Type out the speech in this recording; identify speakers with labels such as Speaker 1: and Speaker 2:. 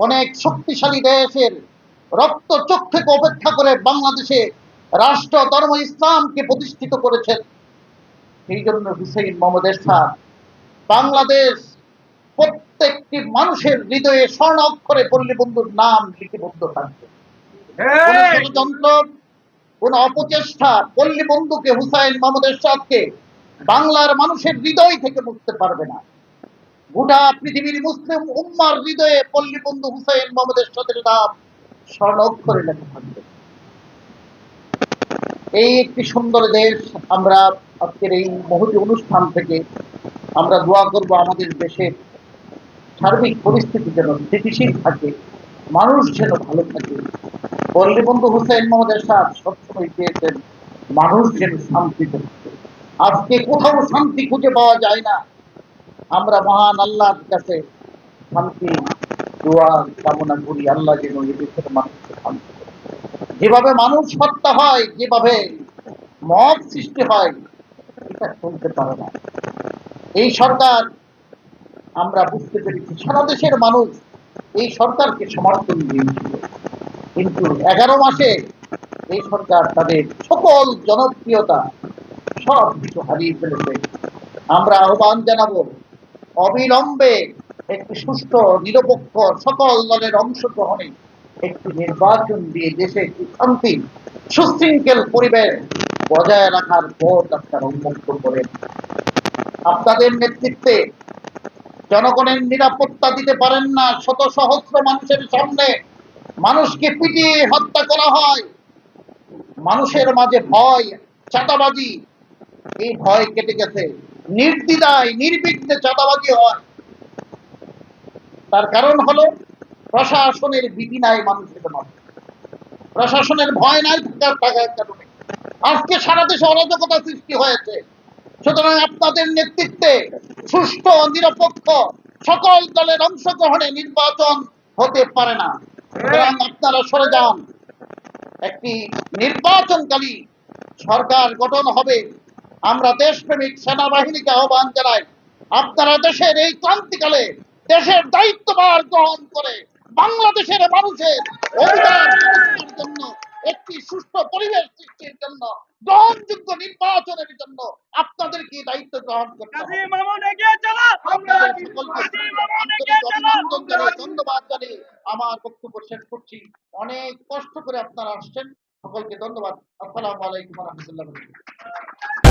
Speaker 1: অনেক শক্তিশালী দেশের রক্ত চক্ষুকে উপেক্ষা করে বাংলাদেশে রাষ্ট্র ধর্ম ইসলামকে প্রতিষ্ঠিত করেছেন। সেই জন্য হুসেইন মোহাম্মদ এরশাদ বাংলাদেশ প্রত্যেকটি মানুষের হৃদয়ে স্বর্ণ অক্ষরে পল্লী বন্ধুর নাম লিপিবদ্ধ থাকবে। কোন ষড়যন্ত্র, কোন অপচেষ্টা পল্লী বন্ধুকে, হুসাইন মোহাম্মদ এরশাদকে বাংলার মানুষের হৃদয় থেকে মুছতে পারবে না। গোটা পৃথিবীর মুসলিম উম্মার হৃদয়ে পল্লী বন্ধু হুসাইন মোহাম্মদ এরশাদের নাম স্বর্ণ অক্ষরে লেখা থাকবে। এই একটি সুন্দর দেশ। আমরা আজকের এই মহতি অনুষ্ঠান থেকে আমরা দোয়া করব আমাদের দেশের সার্বিক পরিস্থিতি যেন স্থিতিশীল থাকে, মানুষ যেন ভালো থাকে। পল্লী বন্ধু হুসাইন মোহাম্মদ এরশাদ সবসময় চেয়েছেন মানুষ যেন শান্তিতে থাকে। আজকে কোথাও শান্তি খুঁজে পাওয়া যায় না। আমরা মহান আল্লাহর কাছে শান্তি দোয়া কামনা করি, আল্লাহ যেন এই দেশের মানুষকে শান্তি। যেভাবে মানুষ হত্যা হয়, যেভাবে মব সৃষ্টি হয়, এটা চলতে পারে না। এই সরকার, আমরা বুঝতে পেরেছি সারা দেশের মানুষ এই সরকারকে সমর্থন দিয়েছিল, কিন্তু 11 মাসে এই সরকার তাদের সকল জনপ্রিয়তা সব কিছু হারিয়ে ফেলেছে। আমরা আহ্বান জানাবো অবিলম্বে একটি সুষ্ঠু নিরপেক্ষ সকল দলের অংশগ্রহণে একটি নির্বাচন দিয়ে দেশে একটি শান্তি সুশৃঙ্খল পরিবেশ বজায় রাখার পথ আপনারা উন্মুক্ত করেন। আপনাদের নেতৃত্বে জনগণের নিরাপত্তা দিতে পারেন না। শত সহস্র মানুষের সামনে মানুষকে পিটিয়ে হত্যা করা হয়। মানুষের মাঝে ভয়, চাঁদাবাজি, এই ভয় কেটে গেছে। নির্দ্বিধায় নির্বিঘ্নে চাঁদাবাজি হয়। তার কারণ হলো প্রশাসনের ভীতি নাই মানুষের মাঝে, প্রশাসনের ভয় নাই থাকার কারণে আজকে সারা দেশে অরাজকতা সৃষ্টি হয়েছে। সুতরাং আপনাদের নেতৃত্বে সুষ্ঠু নিরপেক্ষ সকল দলের অংশগ্রহণে নির্বাচন হতে পারে না। সুতরাং আপনারা সরে যান। একটি নির্বাচনকালী সরকার গঠন হবে। আমরা দেশপ্রেমিক সেনাবাহিনীকে আহ্বান জানাই, আপনারা দেশের এই ক্রান্তিকালে দেশের দায়িত্বভার গ্রহণ করে বাংলাদেশের মানুষের অধিকার প্রতিষ্ঠার জন্য, একটি সুষ্ঠু পরিবেশ সৃষ্টির জন্য, গ্রহণযোগ্য নির্বাচনের জন্য আপনাদেরকে দায়িত্ব গ্রহণ করতে হবে। আপনাদের সকলকে আন্তরিক অভিনন্দন জানিয়ে, ধন্যবাদ জানিয়ে আমার বক্তব্য শেষ করছি। অনেক কষ্ট করে আপনারা আসছেন, সকলকে ধন্যবাদ। আসসালামু আলাইকুম ওয়া রাহমাতুল্লাহি ওয়া বারাকাতুহু।